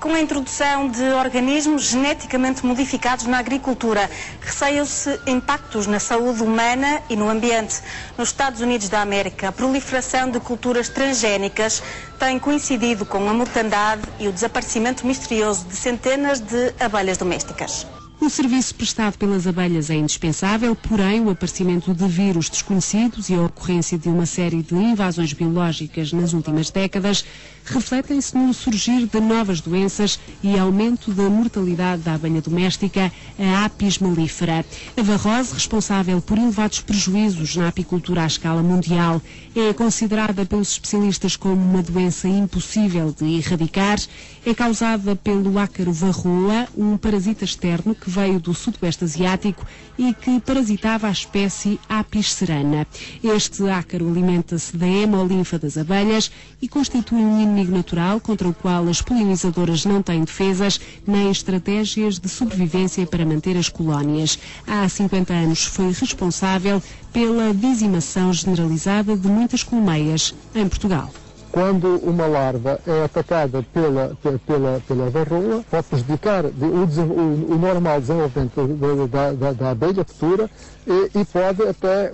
Com a introdução de organismos geneticamente modificados na agricultura, receiam-se impactos na saúde humana e no ambiente. Nos Estados Unidos da América, a proliferação de culturas transgénicas tem coincidido com a mortandade e o desaparecimento misterioso de centenas de abelhas domésticas. O serviço prestado pelas abelhas é indispensável, porém o aparecimento de vírus desconhecidos e a ocorrência de uma série de invasões biológicas nas últimas décadas refletem-se no surgir de novas doenças e aumento da mortalidade da abelha doméstica, a Apis mellifera. A varrose, responsável por elevados prejuízos na apicultura à escala mundial, é considerada pelos especialistas como uma doença impossível de erradicar. É causada pelo ácaro varroa, um parasita externo que veio do sudoeste asiático e que parasitava a espécie Apis cerana. Este ácaro alimenta-se da hemolinfa das abelhas e constitui um inimigo natural contra o qual as polinizadoras não têm defesas nem estratégias de sobrevivência para manter as colónias. Há 50 anos foi responsável pela dizimação generalizada de muitas colmeias em Portugal. Quando uma larva é atacada pela varroa, pode prejudicar o normal desenvolvimento da abelha futura e pode até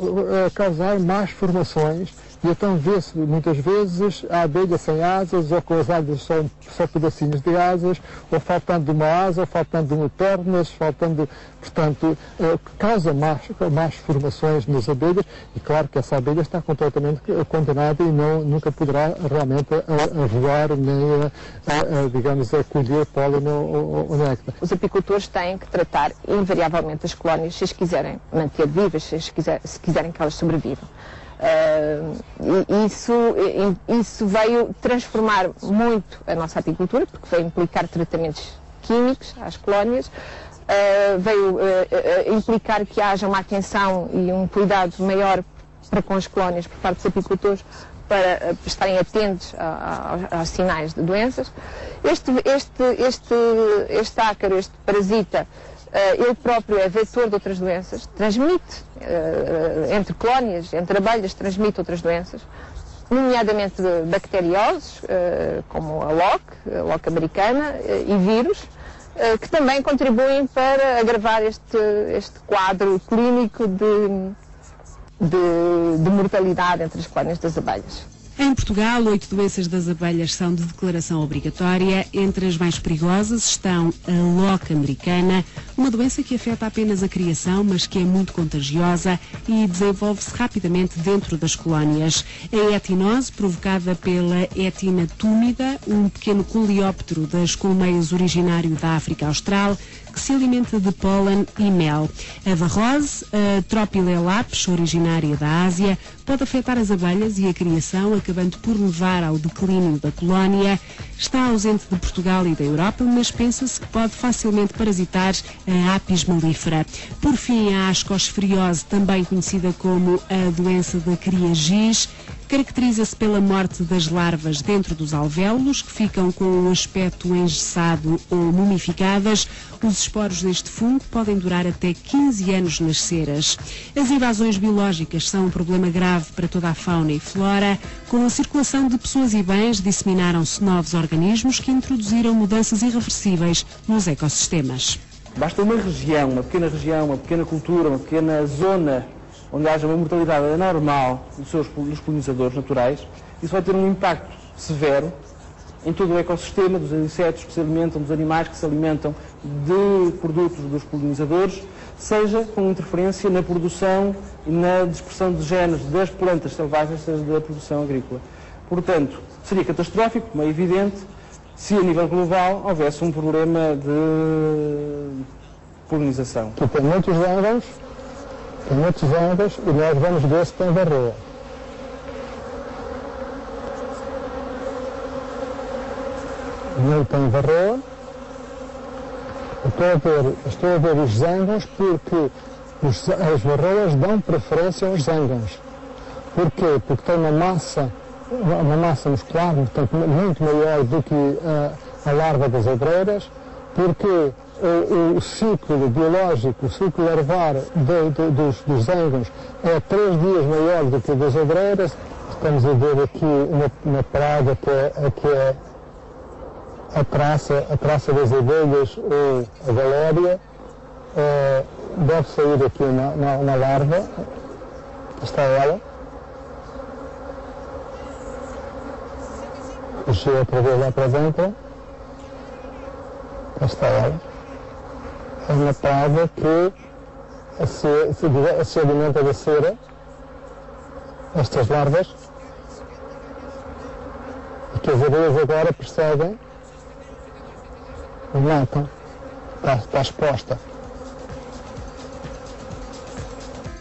causar más formações. E então vê-se muitas vezes a abelha sem asas, ou com as asas só pedacinhos de asas, ou faltando uma asa, ou faltando pernas, portanto, causa más formações nas abelhas, e claro que essa abelha está completamente condenada e nunca poderá realmente a voar, nem digamos, a colher pólen ou néctar. Os apicultores têm que tratar invariavelmente as colónias se as quiserem manter vivas, se quiserem que elas sobrevivam. Isso veio transformar muito a nossa apicultura, porque veio implicar tratamentos químicos às colónias, veio implicar que haja uma atenção e um cuidado maior para com as colónias por parte dos apicultores, para estarem atentos aos sinais de doenças. Este ácaro, este parasita, ele próprio é vetor de outras doenças, transmite entre colónias, entre abelhas, transmite outras doenças, nomeadamente bacterioses, como a loque americana, e vírus, que também contribuem para agravar este quadro clínico de mortalidade entre as colónias das abelhas. Em Portugal, 8 doenças das abelhas são de declaração obrigatória. Entre as mais perigosas estão a loque americana, uma doença que afeta apenas a criação, mas que é muito contagiosa e desenvolve-se rapidamente dentro das colónias. A etinose, provocada pela Etina túmida, um pequeno coleóptero das colmeias originário da África Austral, que se alimenta de pólen e mel. A varrose, a Tropilelaps, originária da Ásia, pode afetar as abelhas e a criação, acabando por levar ao declínio da colónia. Está ausente de Portugal e da Europa, mas pensa-se que pode facilmente parasitar a Apis mellifera. Por fim, a ascosferiose, também conhecida como a doença da cria giz, caracteriza-se pela morte das larvas dentro dos alvéolos, que ficam com um aspecto engessado ou mumificadas. Os esporos deste fungo podem durar até 15 anos nas ceras. As invasões biológicas são um problema grave para toda a fauna e flora. Com a circulação de pessoas e bens, disseminaram-se novos organismos que introduziram mudanças irreversíveis nos ecossistemas. Basta uma pequena cultura, uma pequena zona onde haja uma mortalidade anormal dos polinizadores naturais, isso vai ter um impacto severo em todo o ecossistema dos insetos que se alimentam, dos animais que se alimentam de produtos dos polinizadores, seja com interferência na produção e na dispersão de genes das plantas selvagens, seja da produção agrícola. Portanto, seria catastrófico, como é evidente, se a nível global houvesse um problema de polinização. Que tem muitos zangos e nós vamos ver se tem varroa. Não tem varroa. Estou a ver os zangos porque as varroas dão preferência aos zangos. Porquê? Porque tem uma massa muscular, portanto, muito maior do que a larva das obreiras, porque o ciclo biológico, o ciclo larvar dos zangos é 3 dias maior do que o das obreiras. Estamos a ver aqui uma praga que é a traça das abelhas ou a galéria deve sair aqui na larva. Está ela. Puxei outra vez lá para dentro. Está ela. É uma prova que se alimenta da cera, estas larvas, e que as abelhas agora percebem e matam. Está exposta.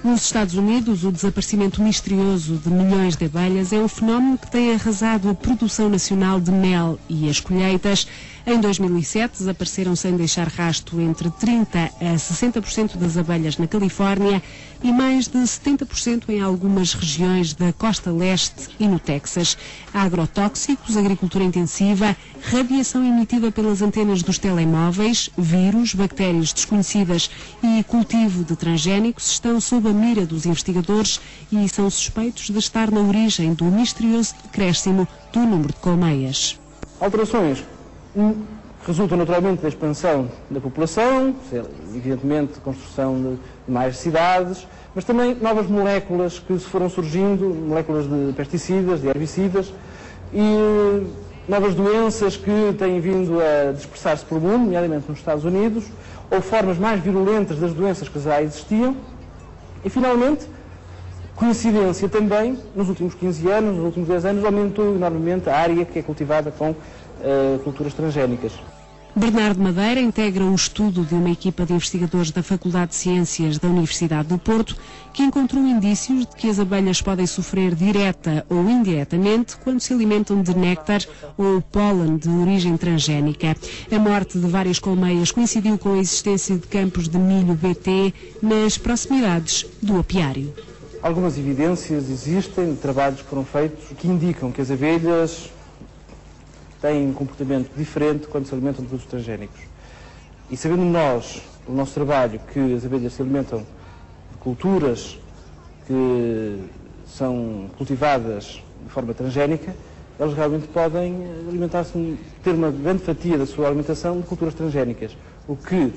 Nos Estados Unidos, o desaparecimento misterioso de milhões de abelhas é um fenómeno que tem arrasado a produção nacional de mel e as colheitas. Em 2007, desapareceram sem deixar rastro entre 30% a 60% das abelhas na Califórnia e mais de 70% em algumas regiões da costa leste e no Texas. Agrotóxicos, agricultura intensiva, radiação emitida pelas antenas dos telemóveis, vírus, bactérias desconhecidas e cultivo de transgénicos estão sob a mira dos investigadores e são suspeitos de estar na origem do misterioso decréscimo do número de colmeias. Alterações resultam naturalmente da expansão da população, evidentemente construção de mais cidades, mas também novas moléculas que se foram surgindo, moléculas de pesticidas, de herbicidas, e novas doenças que têm vindo a dispersar-se pelo mundo, nomeadamente nos Estados Unidos, ou formas mais virulentas das doenças que já existiam, e finalmente, coincidência também, nos últimos 15 anos, nos últimos 10 anos, aumentou enormemente a área que é cultivada com culturas transgénicas. Bernardo Madeira integra um estudo de uma equipa de investigadores da Faculdade de Ciências da Universidade do Porto que encontrou indícios de que as abelhas podem sofrer direta ou indiretamente quando se alimentam de néctar ou pólen de origem transgénica. A morte de várias colmeias coincidiu com a existência de campos de milho BT nas proximidades do apiário. Algumas evidências existem, trabalhos que foram feitos que indicam que as abelhas têm um comportamento diferente quando se alimentam de produtos transgénicos. E sabendo nós, o nosso trabalho, que as abelhas se alimentam de culturas que são cultivadas de forma transgénica, elas realmente podem alimentar-se, ter uma grande fatia da sua alimentação de culturas transgénicas. O que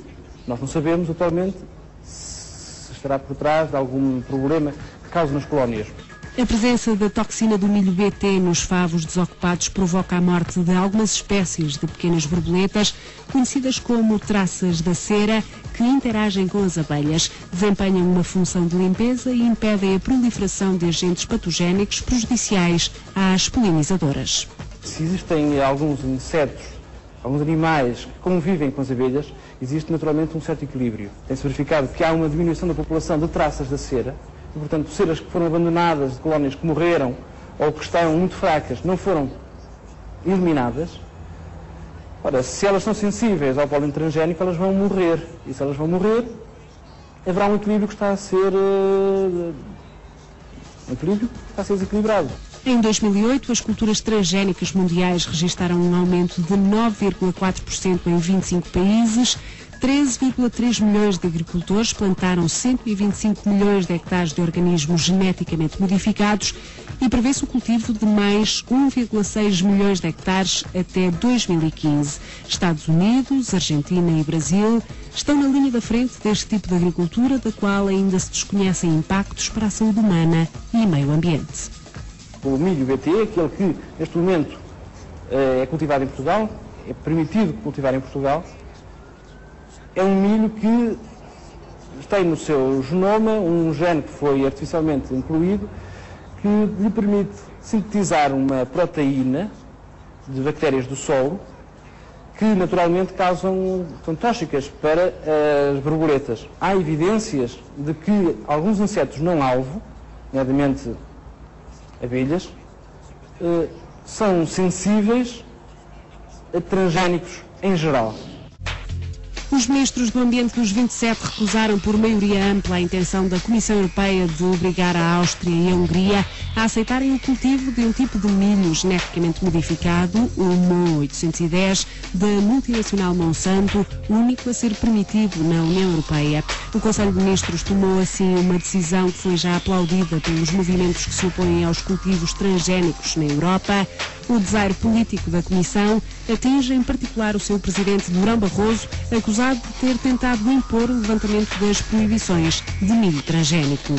nós não sabemos atualmente se estará por trás de algum problema que cause nas colónias. A presença da toxina do milho BT nos favos desocupados provoca a morte de algumas espécies de pequenas borboletas, conhecidas como traças da cera, que interagem com as abelhas, desempenham uma função de limpeza e impedem a proliferação de agentes patogénicos prejudiciais às polinizadoras. Se existem alguns insetos, alguns animais que convivem com as abelhas, existe naturalmente um certo equilíbrio. Tem-se verificado que há uma diminuição da população de traças da cera, e, portanto, ceras que foram abandonadas, de colónias que morreram ou que estão muito fracas, não foram eliminadas. Ora, se elas são sensíveis ao pólen transgénico, elas vão morrer. E se elas vão morrer, haverá um equilíbrio que está a ser desequilibrado. Em 2008, as culturas transgénicas mundiais registaram um aumento de 9,4% em 25 países. 13,3 milhões de agricultores plantaram 125 milhões de hectares de organismos geneticamente modificados e prevê-se o cultivo de mais 1,6 milhões de hectares até 2015. Estados Unidos, Argentina e Brasil estão na linha da frente deste tipo de agricultura, da qual ainda se desconhecem impactos para a saúde humana e meio ambiente. O milho BT, aquele que neste momento é cultivado em Portugal, é permitido cultivar em Portugal, é um milho que tem no seu genoma um gene que foi artificialmente incluído, que lhe permite sintetizar uma proteína de bactérias do solo que naturalmente são tóxicas para as borboletas. Há evidências de que alguns insetos não alvo, nomeadamente abelhas, são sensíveis a transgénicos em geral. Os ministros do Ambiente dos 27 recusaram por maioria ampla a intenção da Comissão Europeia de obrigar a Áustria e a Hungria a aceitarem o cultivo de um tipo de milho geneticamente modificado, o MON 810, da multinacional Monsanto, único a ser permitido na União Europeia. O Conselho de Ministros tomou assim uma decisão que foi já aplaudida pelos movimentos que se opõem aos cultivos transgénicos na Europa. O desaire político da Comissão atinge em particular o seu presidente Durão Barroso, acusado de ter tentado impor o levantamento das proibições de milho transgénico.